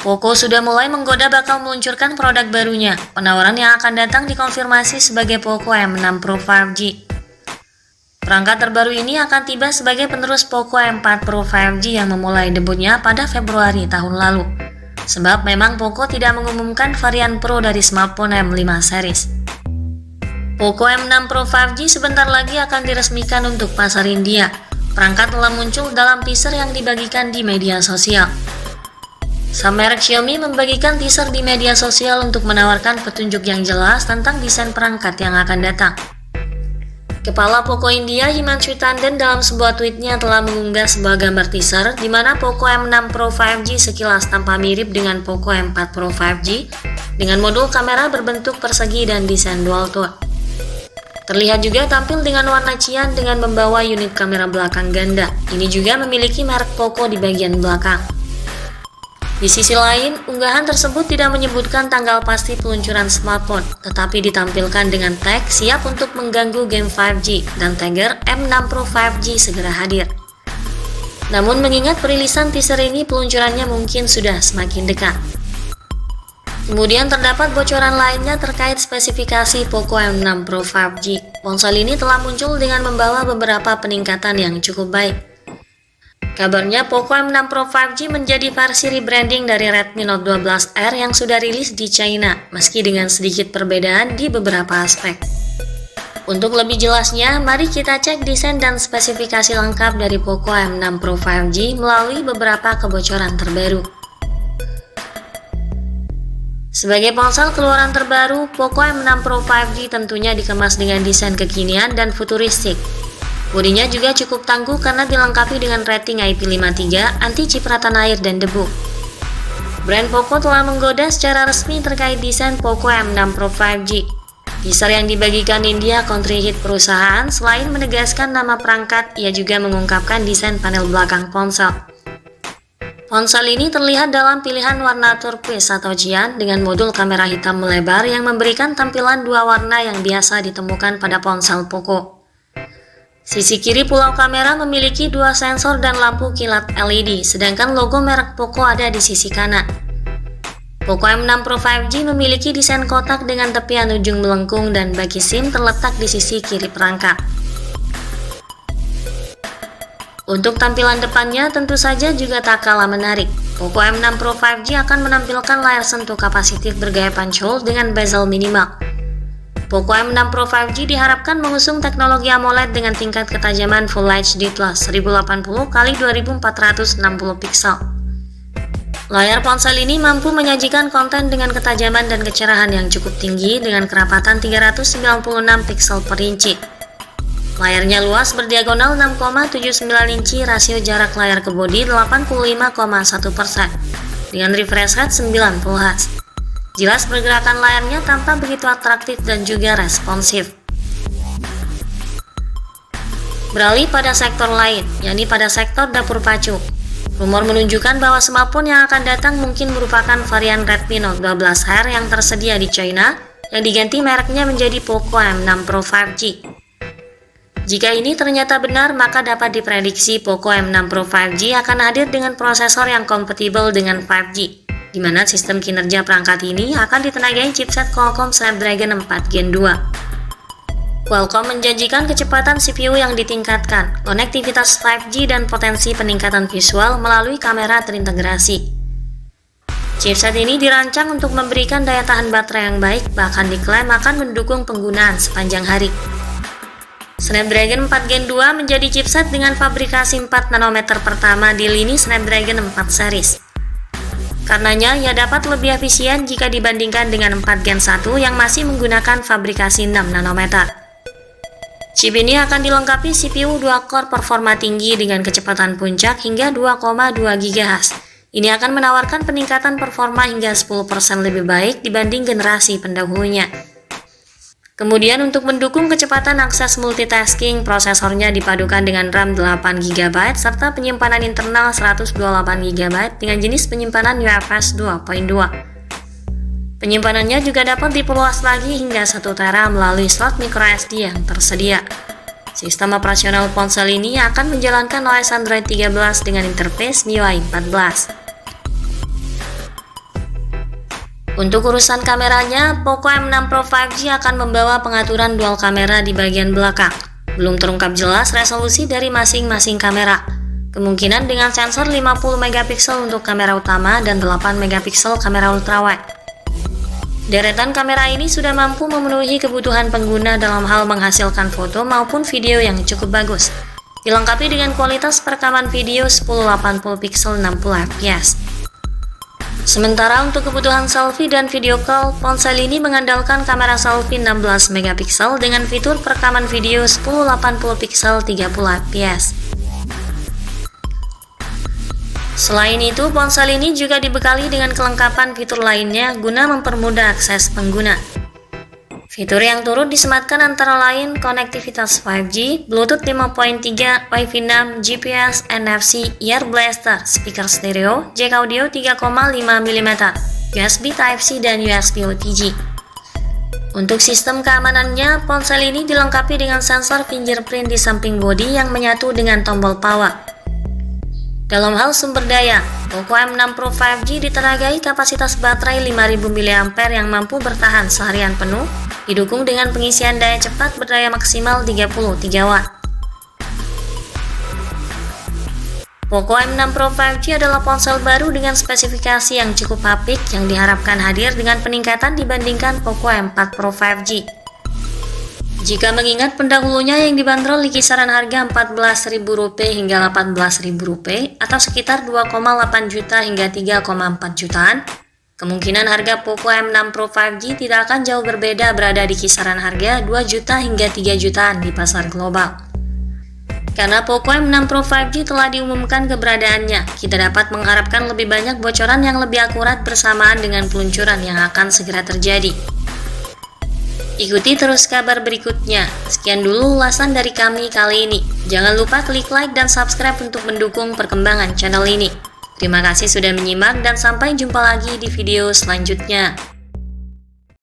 Poco sudah mulai menggoda bakal meluncurkan produk barunya. Penawaran yang akan datang dikonfirmasi sebagai Poco M6 Pro 5G. Perangkat terbaru ini akan tiba sebagai penerus Poco M4 Pro 5G yang memulai debutnya pada Februari tahun lalu. Sebab memang Poco tidak mengumumkan varian Pro dari smartphone M5 series. Poco M6 Pro 5G sebentar lagi akan diresmikan untuk pasar India. Perangkat telah muncul dalam teaser yang dibagikan di media sosial. Sang merek Xiaomi membagikan teaser di media sosial untuk menawarkan petunjuk yang jelas tentang desain perangkat yang akan datang. Kepala Poco India Himanshu Tandon dalam sebuah tweetnya telah mengunggah sebuah gambar teaser di mana Poco M6 Pro 5G sekilas tampak mirip dengan Poco M4 Pro 5G dengan modul kamera berbentuk persegi dan desain dual tone. Terlihat juga tampil dengan warna cian dengan membawa unit kamera belakang ganda. Ini juga memiliki merek Poco di bagian belakang. Di sisi lain, unggahan tersebut tidak menyebutkan tanggal pasti peluncuran smartphone, tetapi ditampilkan dengan tag siap untuk mengganggu game 5G dan tagger M6 Pro 5G segera hadir. Namun mengingat perilisan teaser ini peluncurannya mungkin sudah semakin dekat. Kemudian terdapat bocoran lainnya terkait spesifikasi Poco M6 Pro 5G. Ponsel ini telah muncul dengan membawa beberapa peningkatan yang cukup baik. Kabarnya Poco M6 Pro 5G menjadi versi rebranding dari Redmi Note 12R yang sudah rilis di China, meski dengan sedikit perbedaan di beberapa aspek. Untuk lebih jelasnya, mari kita cek desain dan spesifikasi lengkap dari Poco M6 Pro 5G melalui beberapa kebocoran terbaru. Sebagai ponsel keluaran terbaru, Poco M6 Pro 5G tentunya dikemas dengan desain kekinian dan futuristik. Bodinya juga cukup tangguh karena dilengkapi dengan rating IP53 anti cipratan air dan debu. Brand Poco telah menggoda secara resmi terkait desain Poco M6 Pro 5G. Teaser yang dibagikan India country hit perusahaan selain menegaskan nama perangkat, ia juga mengungkapkan desain panel belakang ponsel. Ponsel ini terlihat dalam pilihan warna turquoise atau cyan dengan modul kamera hitam melebar yang memberikan tampilan dua warna yang biasa ditemukan pada ponsel Poco. Sisi kiri pulau kamera memiliki dua sensor dan lampu kilat LED, sedangkan logo merek Poco ada di sisi kanan. Poco M6 Pro 5G memiliki desain kotak dengan tepian ujung melengkung dan bagi SIM terletak di sisi kiri perangkat. Untuk tampilan depannya tentu saja juga tak kalah menarik. Poco M6 Pro 5G akan menampilkan layar sentuh kapasitif bergaya punch hole dengan bezel minimal. Poco M6 Pro 5G diharapkan mengusung teknologi AMOLED dengan tingkat ketajaman Full HD Plus 1080x2460 pixel. Layar ponsel ini mampu menyajikan konten dengan ketajaman dan kecerahan yang cukup tinggi dengan kerapatan 396 pixel per inci. Layarnya luas berdiagonal 6,79 inci, rasio jarak layar ke bodi 85,1% dengan refresh rate 90 Hz. Jelas pergerakan layarnya tampak begitu atraktif dan juga responsif. Beralih pada sektor lain, yakni pada sektor dapur pacu. Rumor menunjukkan bahwa smartphone yang akan datang mungkin merupakan varian Redmi Note 12R yang tersedia di China, yang diganti mereknya menjadi Poco M6 Pro 5G. Jika ini ternyata benar, maka dapat diprediksi Poco M6 Pro 5G akan hadir dengan prosesor yang kompatibel dengan 5G. Di mana sistem kinerja perangkat ini akan ditenagai chipset Qualcomm Snapdragon 4 Gen 2. Qualcomm menjanjikan kecepatan CPU yang ditingkatkan, konektivitas 5G dan potensi peningkatan visual melalui kamera terintegrasi. Chipset ini dirancang untuk memberikan daya tahan baterai yang baik, bahkan diklaim akan mendukung penggunaan sepanjang hari. Snapdragon 4 Gen 2 menjadi chipset dengan fabrikasi 4 nanometer pertama di lini Snapdragon 4 series. Karenanya, ia dapat lebih efisien jika dibandingkan dengan 4 Gen 1 yang masih menggunakan fabrikasi 6 nanometer. Chip ini akan dilengkapi CPU 2 core performa tinggi dengan kecepatan puncak hingga 2,2 GHz. Ini akan menawarkan peningkatan performa hingga 10% lebih baik dibanding generasi pendahulunya. Kemudian untuk mendukung kecepatan akses multitasking, prosesornya dipadukan dengan RAM 8GB serta penyimpanan internal 128GB dengan jenis penyimpanan UFS 2.2. Penyimpanannya juga dapat diperluas lagi hingga 1 tera melalui slot microSD yang tersedia. Sistem operasional ponsel ini akan menjalankan OS Android 13 dengan interface MIUI 14. Untuk urusan kameranya, Poco M6 Pro 5G akan membawa pengaturan dual kamera di bagian belakang. Belum terungkap jelas resolusi dari masing-masing kamera. Kemungkinan dengan sensor 50 megapiksel untuk kamera utama dan 8 megapiksel kamera ultrawide. Deretan kamera ini sudah mampu memenuhi kebutuhan pengguna dalam hal menghasilkan foto maupun video yang cukup bagus. Dilengkapi dengan kualitas perekaman video 1080 pixel 60 fps. Sementara untuk kebutuhan selfie dan video call, ponsel ini mengandalkan kamera selfie 16 megapiksel dengan fitur perekaman video 1080 pixel 30 fps. Selain itu, ponsel ini juga dibekali dengan kelengkapan fitur lainnya guna mempermudah akses pengguna. Fitur yang turut disematkan antara lain konektivitas 5G, Bluetooth 5.3, Wi-Fi 6, GPS, NFC, Ear Blaster, speaker stereo, jack audio 3,5 mm, USB Type-C, dan USB OTG. Untuk sistem keamanannya, ponsel ini dilengkapi dengan sensor fingerprint di samping bodi yang menyatu dengan tombol power. Dalam hal sumber daya, Poco M6 Pro 5G ditenagai kapasitas baterai 5000 mAh yang mampu bertahan seharian penuh, didukung dengan pengisian daya cepat berdaya maksimal 33 Watt. Poco M6 Pro 5G adalah ponsel baru dengan spesifikasi yang cukup apik yang diharapkan hadir dengan peningkatan dibandingkan Poco M4 Pro 5G. Jika mengingat pendahulunya yang dibanderol di kisaran harga Rp14.000 hingga Rp18.000 atau sekitar 2,8 juta hingga 3,4 jutaan, kemungkinan harga Poco M6 Pro 5G tidak akan jauh berbeda berada di kisaran harga 2 juta hingga 3 jutaan di pasar global. Karena Poco M6 Pro 5G telah diumumkan keberadaannya, kita dapat mengharapkan lebih banyak bocoran yang lebih akurat bersamaan dengan peluncuran yang akan segera terjadi. Ikuti terus kabar berikutnya. Sekian dulu ulasan dari kami kali ini. Jangan lupa klik like dan subscribe untuk mendukung perkembangan channel ini. Terima kasih sudah menyimak dan sampai jumpa lagi di video selanjutnya.